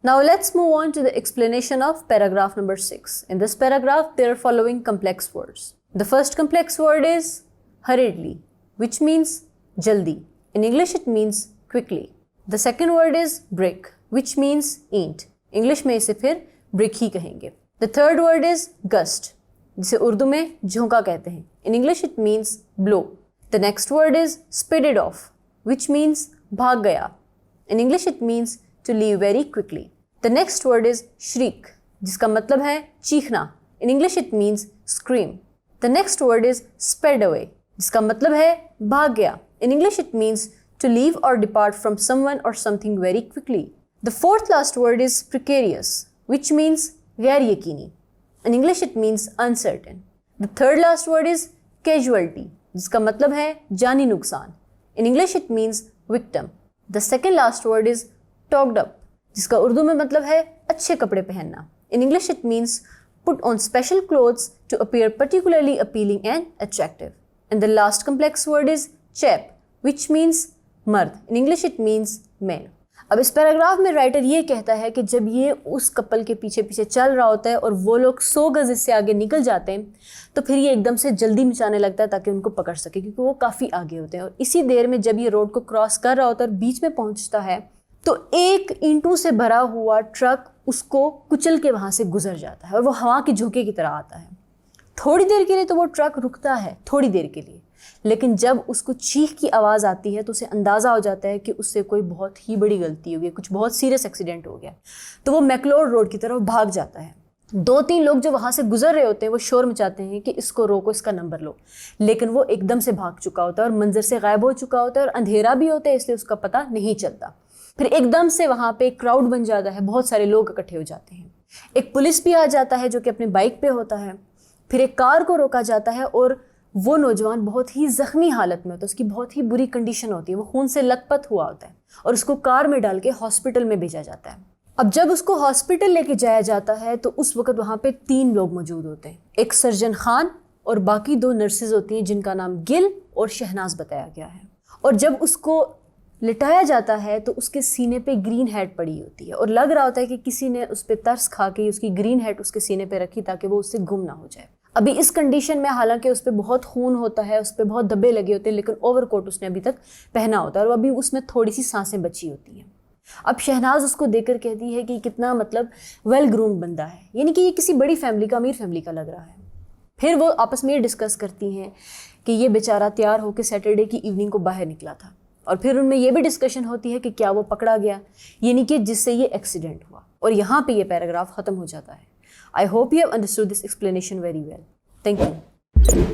Now let's move on to the explanation of paragraph number 6. In this paragraph, there are following complex words. The first complex word is hurriedly, which means jaldi. In English, it means quickly. The second word is break, which means ईंट. English में इसे फिर brick ही कहेंगे. The third word is gust, जिसे उर्दू में झोंका कहते हैं. In English, it means blow. The next word is speeded off, which means भाग गया. In English, it means to leave very quickly. The next word is shriek, जिसका मतलब है चीखना. In English, it means scream. The next word is sped away, जिसका मतलब है भाग गया. In English, it means to leave or depart from someone or something very quickly. The fourth last word is precarious, which means गैर यकीनी. In English, it means uncertain. The third last word is casualty, जिसका मतलब है जानी नुकसान. In English, it means victim. The second last word is togged up, जिसका उर्दू में मतलब है अच्छे कपड़े पहनना. In English, it means put on special clothes to appear particularly appealing and attractive. And the last complex word is chap, which means मर्द. In English, it means man. अब इस पैराग्राफ में राइटर ये कहता है कि जब ये उस कपल के पीछे पीछे चल रहा होता है और वो लोग 100 गज इससे आगे निकल जाते हैं, तो फिर ये एकदम से जल्दी मचाने लगता है ताकि उनको पकड़ सके, क्योंकि वो काफ़ी आगे होते हैं. और इसी देर में जब ये रोड को क्रॉस कर रहा होता है और बीच में पहुंचता है, तो एक ईंटों से भरा हुआ ट्रक उसको कुचल के वहाँ से गुजर जाता है और वो हवा के झोंके की तरह आता है. थोड़ी देर के लिए तो वो ट्रक रुकता है, थोड़ी देर के लिए, लेकिन जब उसको चीख की आवाज़ आती है तो उसे अंदाज़ा हो जाता है कि उससे कोई बहुत ही बड़ी गलती हो गई, कुछ बहुत सीरियस एक्सीडेंट हो गया. तो वो मैकलोड रोड की तरफ भाग जाता है. 2-3 लोग जो वहाँ से गुजर रहे होते हैं वो शोर मचाते हैं कि इसको रोको, इसका नंबर लो, लेकिन वो एकदम से भाग चुका होता है और मंजर से गायब हो चुका होता है और अंधेरा भी होता है, इसलिए उसका पता नहीं चलता. फिर एकदम से वहाँ पे एक क्राउड बन जाता है, बहुत सारे लोग इकट्ठे हो जाते हैं. एक पुलिस भी आ जाता है जो कि अपने बाइक पे होता है. फिर एक कार को रोका जाता है और वो नौजवान बहुत ही ज़ख्मी हालत में होता है, उसकी बहुत ही बुरी कंडीशन होती है, वो खून से लथपथ हुआ होता है और उसको कार में डाल के हॉस्पिटल में भेजा जाता है. अब जब उसको हॉस्पिटल लेके जाया जाता है तो उस वक्त वहाँ पे 3 लोग मौजूद होते हैं. एक सर्जन खान और बाकी 2 नर्सेज होती हैं जिनका नाम गिल और शहनाज बताया गया है. और जब उसको लिटाया जाता है तो उसके सीने पे ग्रीन हैट पड़ी होती है और लग रहा होता है कि किसी ने उस पर तरस खा के उसकी ग्रीन हैट उसके सीने पे रखी ताकि वो उससे गुम ना हो जाए. अभी इस कंडीशन में हालांकि उस पर बहुत खून होता है, उस पर बहुत धब्बे लगे होते हैं, लेकिन ओवरकोट उसने अभी तक पहना होता है और अभी उसमें थोड़ी सी सांसें बची होती हैं. अब शहनाज उसको देखकर कहती है कि कितना मतलब वेल ग्रूम्ड बंदा है, यानी कि ये किसी बड़ी फैमिली का, अमीर फैमिली का लग रहा है. फिर वो आपस में ये डिस्कस करती हैं कि ये बेचारा तैयार होकर सैटरडे की इवनिंग को बाहर निकला था. और फिर उनमें ये भी डिस्कशन होती है कि क्या वो पकड़ा गया, यानी कि जिससे ये एक्सीडेंट हुआ. और यहाँ पे ये पैराग्राफ ख़त्म हो जाता है. I hope you have understood this explanation very well. Thank you.